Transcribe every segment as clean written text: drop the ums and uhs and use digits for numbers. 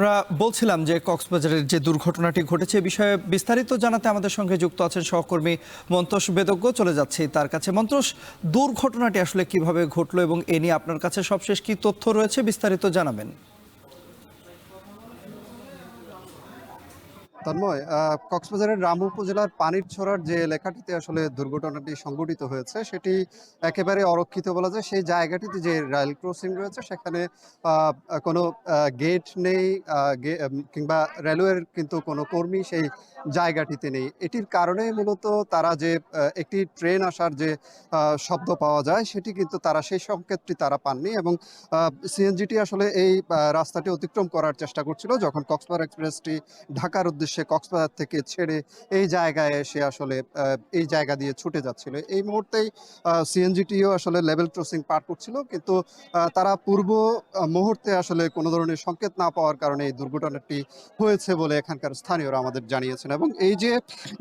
আমরা বলছিলাম যে কক্সবাজারের যে দুর্ঘটনাটি ঘটেছে বিষয়ে বিস্তারিত জানাতে আমাদের সঙ্গে যুক্ত আছেন সহকর্মী মন্তোষ বেদজ্ঞ। চলে যাচ্ছি তার কাছে। মন্তোষ, দুর্ঘটনাটি আসলে কিভাবে ঘটলো এবং এ নিয়ে আপনার কাছে সবশেষ কি তথ্য রয়েছে, বিস্তারিত জানাবেন। তন্ময়, কক্সবাজারের রামু উপজেলার পানিরছড়ার যে এলাকাটিতে আসলে দুর্ঘটনাটি সংঘটিত হয়েছে সেটি একেবারে অরক্ষিত বলা যায়। সেই জায়গাটিতে যে রেল ক্রসিং রয়েছে সেখানে কোনো গেট নেই, কিংবা রেলওয়ের কিন্তু কোনো কর্মী সেই জায়গাটিতে নেই। এটির কারণে মূলত তারা যে একটি ট্রেন আসার যে শব্দ পাওয়া যায় সেটি কিন্তু তারা সেই সংকেতটি তারা পাননি, এবং সিএনজিটি আসলে এই রাস্তাটি অতিক্রম করার চেষ্টা করছিল যখন কক্সবাজার এক্সপ্রেসটি ঢাকার উদ্দেশ্যে কক্সবাজার থেকে ছেড়ে এই জায়গায় এসে আসলে এই জায়গা দিয়ে ছুটে যাচ্ছিল। এই মুহূর্তেই সিএনজিটিও আসলে লেভেল ক্রসিং পার করছিল, কিন্তু তারা পূর্ব মুহূর্তে আসলে কোনো ধরনের সংকেত না পাওয়ার কারণে এই দুর্ঘটনাটি হয়েছে বলে এখানকার স্থানীয়রা আমাদের জানিয়েছেন। এবং এই যে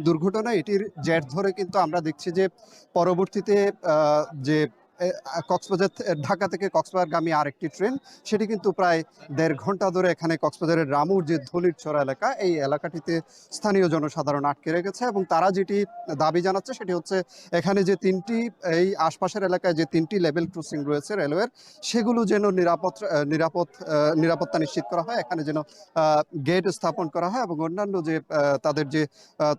দুর্ঘটনা, এটির জের ধরে কিন্তু আমরা দেখছি যে পরবর্তীতে যে কক্সবাজার ঢাকা থেকে কক্সবাজারগামী আরেকটি ট্রেন, সেটি কিন্তু প্রায় 1.5 ঘন্টা ধরে এখানে কক্সবাজারের রামুর যে ধলিরছড়া এলাকা, এই এলাকাটিতে স্থানীয় জনসাধারণ আটকে রেখেছে। এবং তারা যেটি দাবি জানাচ্ছে সেটি হচ্ছে এখানে যে তিনটি এই আশপাশের এলাকায় যে তিনটি লেভেল ক্রসিং রয়েছে রেলওয়ের, সেগুলো যেন নিরাপত্তা নিশ্চিত করা হয়, এখানে যেন গেট স্থাপন করা হয়, এবং অন্যান্য যে তাদের যে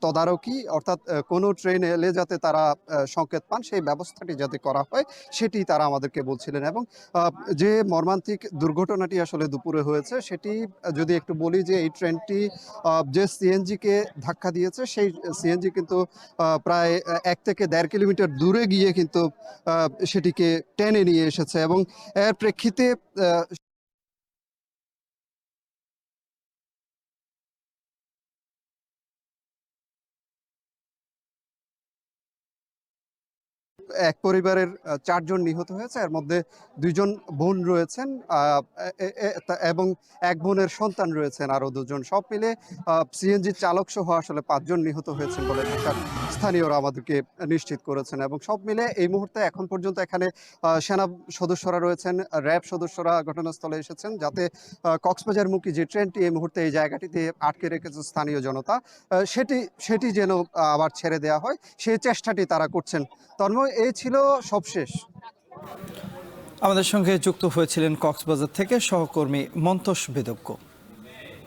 তদারকি, অর্থাৎ কোনো ট্রেন এলে যাতে তারা সংকেত পান সেই ব্যবস্থাটি যাতে করা হয় সেটি তারা আমাদেরকে বলছিলেন। এবং যে মর্মান্তিক দুর্ঘটনাটি আসলে দুপুরে হয়েছে সেটি যদি একটু বলি, যে এই ট্রেনটি যে সিএনজিকে ধাক্কা দিয়েছে সেই সিএনজি কিন্তু প্রায় 1 থেকে 1.5 কিলোমিটার দূরে গিয়ে কিন্তু সেটিকে টেনে নিয়ে এসেছে। এবং এর প্রেক্ষিতে এক পরিবারের 4 জন নিহত হয়েছে, এর মধ্যে 2 জন বোন রয়েছেন, এবং এক বোনের সন্তান রয়েছেন আরো 2 জন। সব মিলে সিএনজি চালক সহ আসলে 5 জন নিহত হয়েছেন বলে ঢাকার স্থানীয়রা আমাদেরকে নিশ্চিত করেছেন। এবং সব মিলে এই মুহূর্তে এখন পর্যন্ত এখানে সেনা সদস্যরা রয়েছেন, র্যাব সদস্যরা ঘটনাস্থলে এসেছেন, যাতে কক্সবাজারমুখী যে ট্রেনটি এই মুহূর্তে এই জায়গাটিতে আটকে রেখেছে স্থানীয় জনতা, সেটি যেন আবার ছেড়ে দেওয়া হয় সেই চেষ্টাটি তারা করছেন। তন্ময়, এই ছিল সবশেষ। আমাদের সঙ্গে যুক্ত হয়েছিলেন কক্সবাজার থেকে সহকর্মী মন্তোষ বেদজ্ঞ।